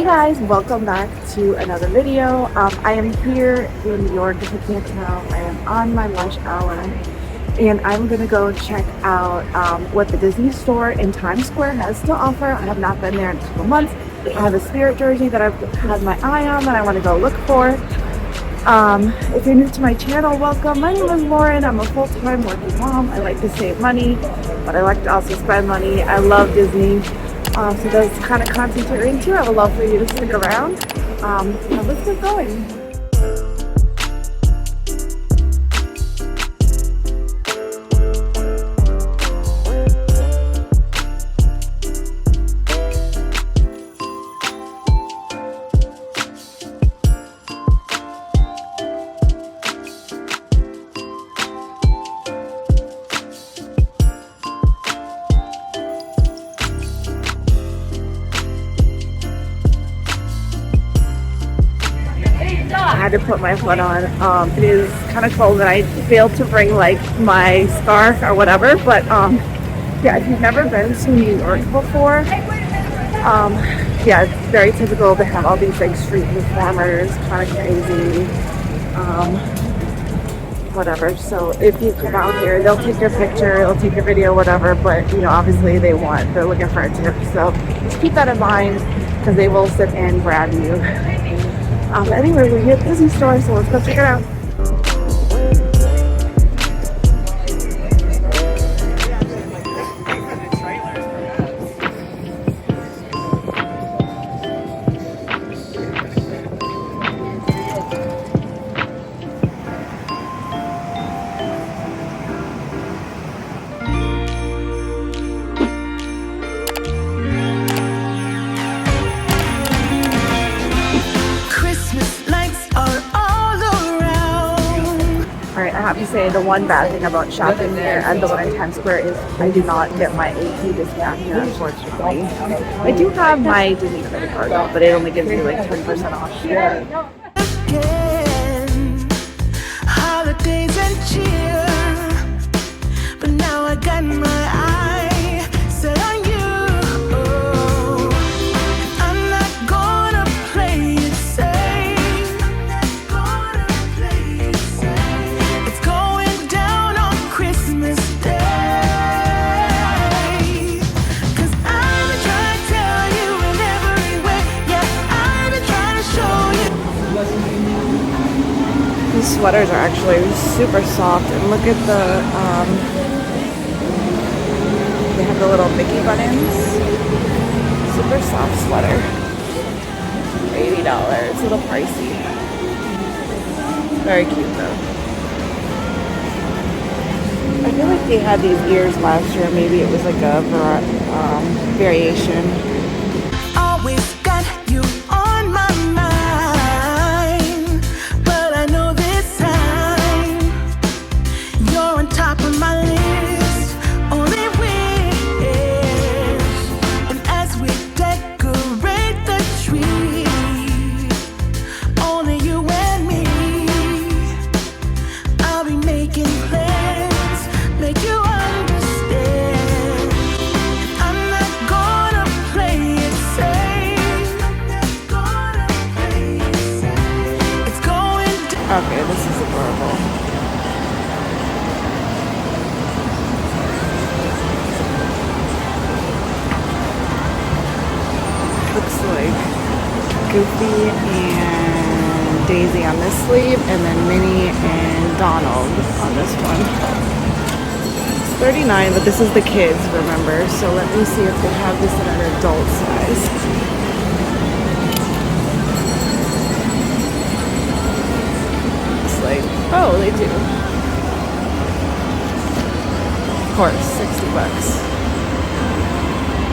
Hey guys, welcome back to another video. I am here in New York. If you can't tell, I am on my lunch hour and I'm gonna go check out what the Disney store in Times Square has to offer. I have not been there in a couple months. I have a Spirit jersey that I've had my eye on that I want to go look for. If you're new to my channel, welcome. My name is Lauren. I'm a full-time working mom. I like to save money, but I like to also spend money. I love Disney. So that's the kind of content you're into. I would love for you to stick around. Now let's get going. I had to put my hood on. It is kind of cold and I failed to bring like my scarf or whatever, but yeah, if you've never been to New York before, yeah, it's very typical to have all these like street performers, kind of crazy, whatever. So if you come out here, they'll take your picture, they'll take your video, whatever, but you know, obviously they're looking for a tip, so just keep that in mind because they will sit and grab you. Anyway, we're here at the Disney store, so let's go check it out. Alright, I have to say the one bad thing about shopping here and the one in Times Square is I do not get my AP discount here, unfortunately. I do have my Disney credit card though, but it only gives me like 20% off. Holidays and cheer, but now I got my eye set on you. I'm not gonna play it safe. It's going down on Christmas Day. 'Cause I've been trying to tell you in every way. Yeah, I've been trying to show you. These sweaters are actually super soft, and look at the, they have the little Mickey buttons. Super soft sweater. $80, a little pricey. Very cute though. I feel like they had these ears last year, maybe it was like a variation. Always got you on my mind, but I know this time you're on top of my list. Only wish, and as we decorate the tree, only you and me, I'll be making plans, make you understand. I'm not gonna play it safe. It's going down. Okay, this is adorable. Looks like Goofy and Daisy on this sleeve, and then Minnie and Donald on this one. It's $39, but this is the kids, remember? So let me see if they have this in an adult size. Looks like, oh, they do. Of course, $60.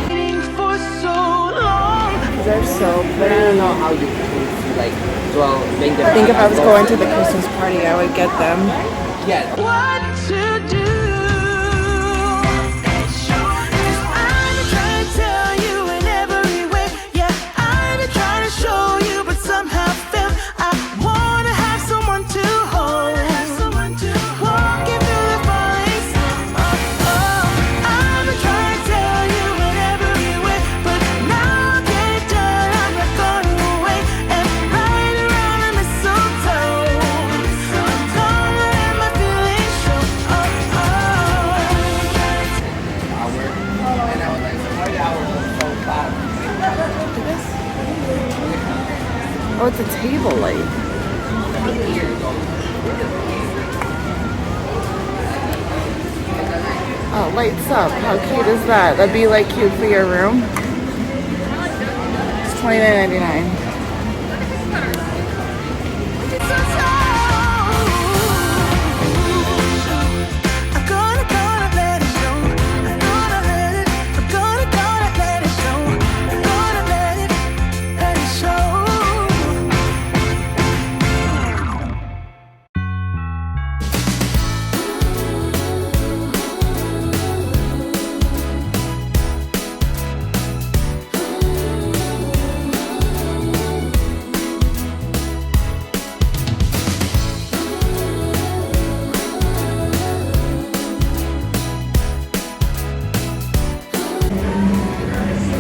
Waiting for so long. They're so I pretty. don't know how you can like make them. I think if I was going to the Christmas party, I would get them. Yeah. What to do? 'Cause I've been trying to tell you in every way. Yeah, I've been trying to show you, but somehow failed. I wanna have someone to hold. Walking through the flames. I've been trying to tell you in every way, but now I get done. I'm not gonna table light? Oh, lights up. How cute is that? That'd be like cute for your room. It's $29.99.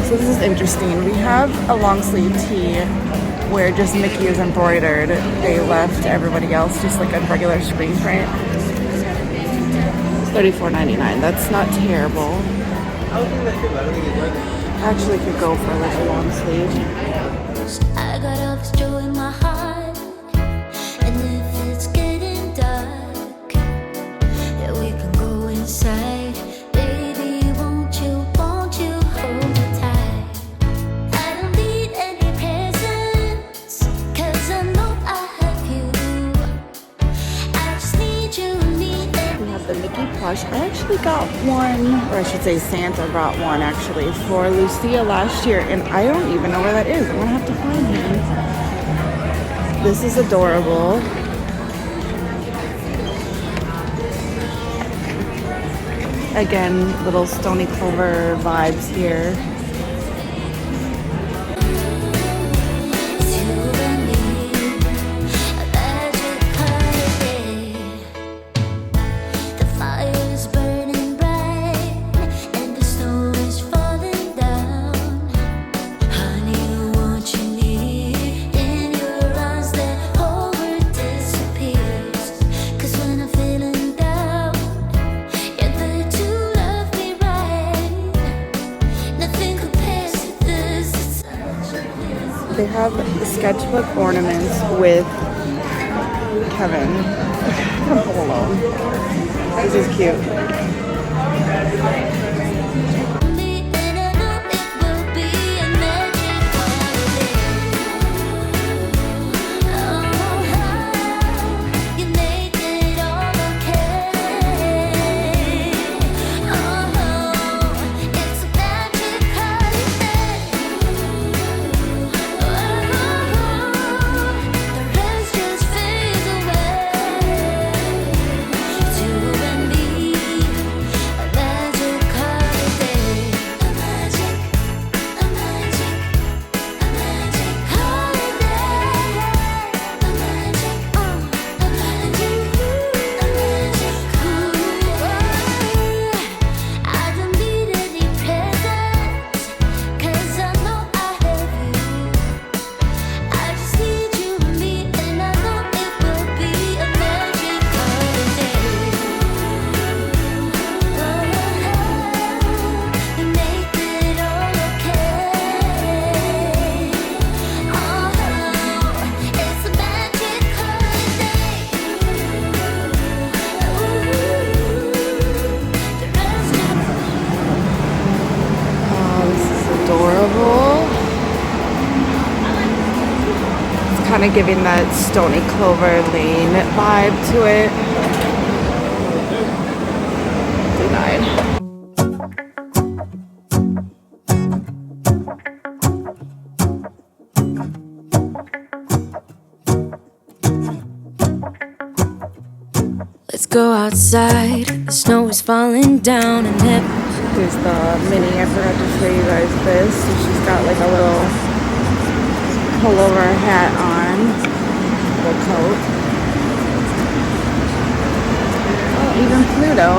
So this is interesting. We have a long sleeve tee where just Mickey is embroidered. They left everybody else just like a regular screen print. It's $34.99. That's not terrible. Actually could go for like a long sleeve. I got all this joy in my heart, and if it's getting dark, yeah, we can go inside. Baby, won't you hold me tight? I don't need any presents, 'cause I know I have you. I just need you, We have the Mickey plush. I actually got one, or I should say Santa brought one actually for Lucia last year, and I don't even know where that is. I'm gonna have to find him. This is adorable. Again, little Stony Clover vibes here. They have the sketchbook ornaments with Kevin from Home Alone. This is cute. Kind of giving that Stony Clover Lane vibe to it. Denied. let's go outside. The snow is falling down and Here's the mini. I forgot to show you guys this. So she's got like a little pullover hat on, little coat. Oh, even Pluto.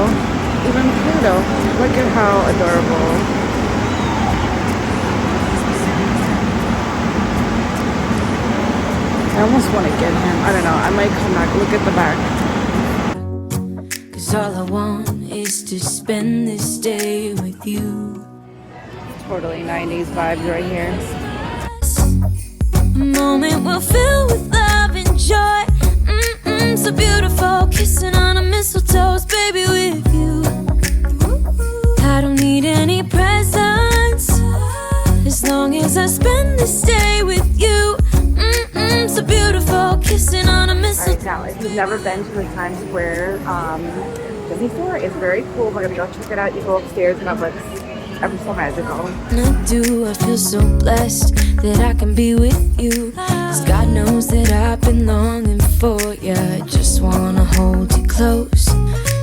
Look at how adorable. I almost want to get him. I don't know. I might come back. Look at the back. 'cause all I want is to spend this day with you. Totally 90s vibes right here. A moment we'll fill with kissing on a Alright, mistletoe. now if you've never been to the Times Square Disney store, it's very cool. We're gonna go check it out. You go upstairs and it looks ever so magical. I feel so blessed that I can be with you. 'Cause God knows that I've been longing for you. I just wanna hold you close.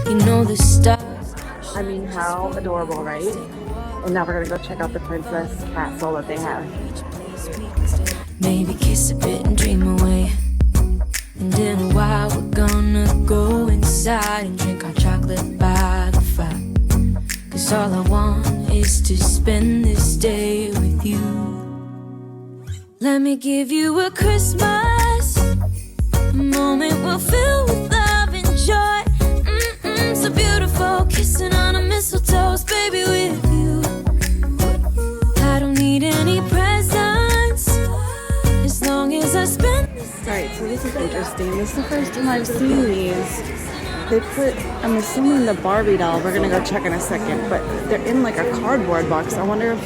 You know the stars. I mean, how adorable, right? And now we're gonna go check out the princess castle that they have. Maybe kiss a bit and dream away. And in a while we're gonna go inside and drink our chocolate by the fire. 'Cause all I want is to spend this day with you. Let me give you a Christmas, a moment we'll fill with love and joy. So beautiful, kissing on a mistletoe, baby, with you. I don't need any presents as long as I spend. Alright, so this is interesting. This is the first time I've seen these. They put, I'm assuming, the Barbie doll. We're gonna go check in a second, but they're in like a cardboard box. I wonder if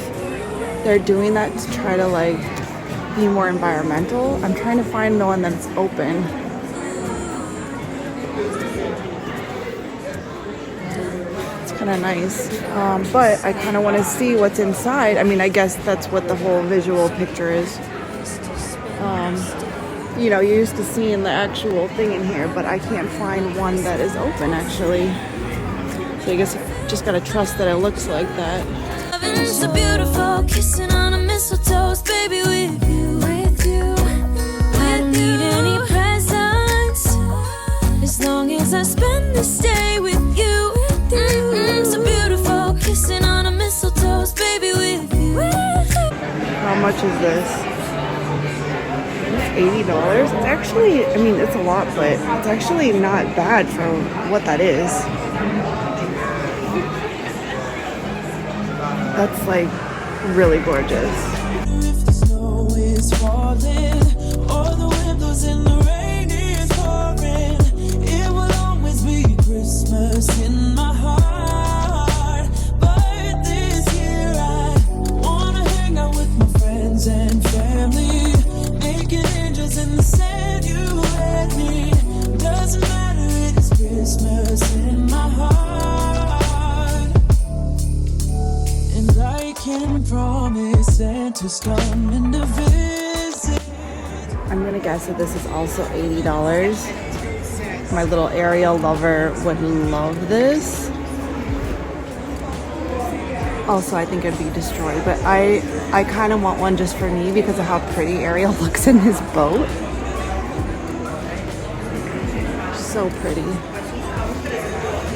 they're doing that to try to like be more environmental. I'm trying to find the one that's open. It's kind of nice, but I kind of want to see what's inside. I mean, I guess that's what the whole visual picture is. You know, you're used to seeing the actual thing in here, but I can't find one that is open actually. So I guess I just gotta trust that it looks like that. Loving so beautiful, kissing on a mistletoe, baby, with you, with you. I don't need any presents as long as I spend this day with you. So beautiful, kissing on a mistletoe, baby, with you. How much is this? $80. It's actually, I mean, it's a lot, but it's actually not bad for what that is. That's like really gorgeous. If the snow is falling or the windows in the rain is pouring, it will always be Christmas in my heart. But this year I wanna hang out with my friends and family, making angels in the sand, you and me. Doesn't matter, it's Christmas in my heart. And I can promise Santa's coming to visit. I'm gonna guess that this is also $80. My little Ariel lover would love this. Also, I think it'd be destroyed, but I kind of want one just for me because of how pretty Ariel looks in his boat. So pretty.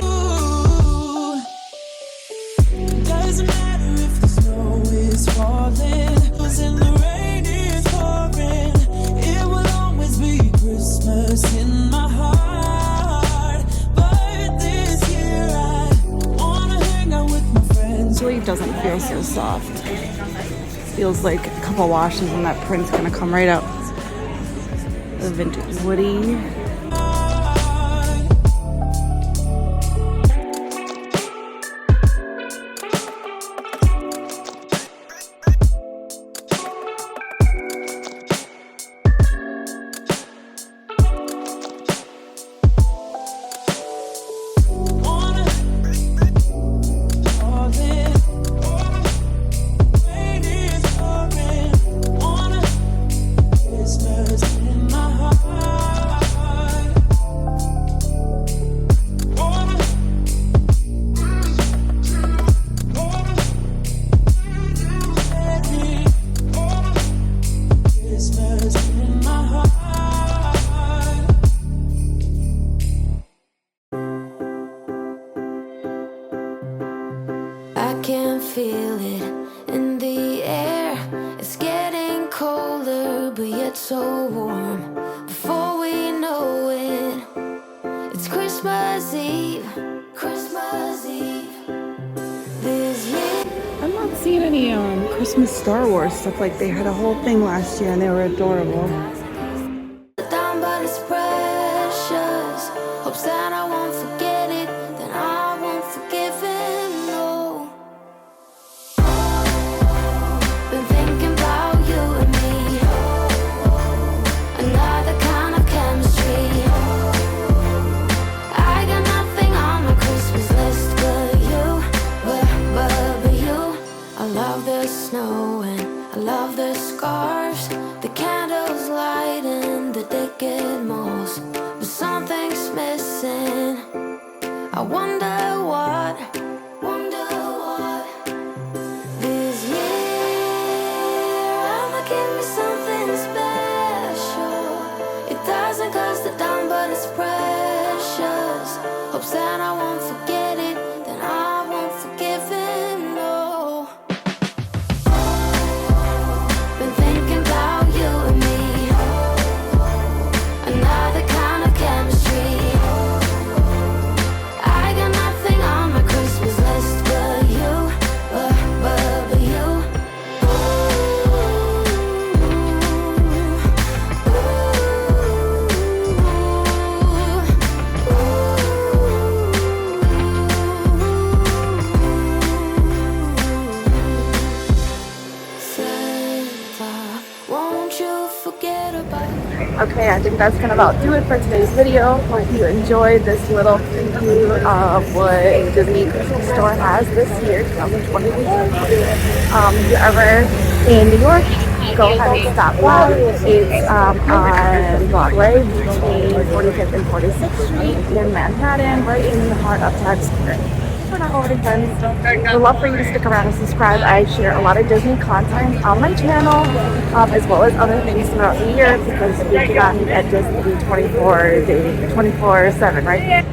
Ooh. Doesn't matter if the snow is falling, was in the rain is pouring, it will always be Christmas in my heart. But this year I wanna hang out with my friends. Actually doesn't feel so soft. Feels like a couple washes and that print's gonna come right out. The vintage woody. I can feel it in the air. It's getting colder, but yet so warm. Before we know it, it's Christmas Eve. Christmas Eve. This year. I'm not seeing any Christmas Star Wars stuff. Like they had a whole thing last year and they were adorable. Down, but it's precious. Hope Santa won't forget it, then I won't forgive him. No. Been thinking about you and me. Another kind of cat. I wonder what this year I'ma give me something special. It doesn't cost a dime, but it's precious. Hopes that I won't forget it, then I won't forgive him, no. Been thinking about you and me, another kind of chemistry. I got nothing on my Christmas list but you, but you. Santa, won't you forget about Okay, I think that's gonna about do it for today's video. Hope you enjoyed this little preview of what Disney Christmas Store has this year, 2022. If you're ever in New York, go ahead and stop by. It's on Broadway between 45th and 46th Street in Manhattan, right in the heart of Times Square. If we're not already friends, we'd love for you to stick around and subscribe. I share a lot of Disney content on my channel, as well as other things throughout the year, because we cannot be at Disney 24/7, right?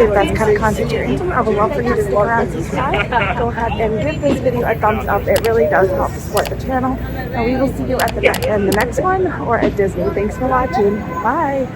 If that's kind of content you're into, I would love for you to stick around and subscribe. Go ahead and give this video a thumbs up. It really does help to support the channel. And we will see you at the next one or at Disney. Thanks for watching. Bye.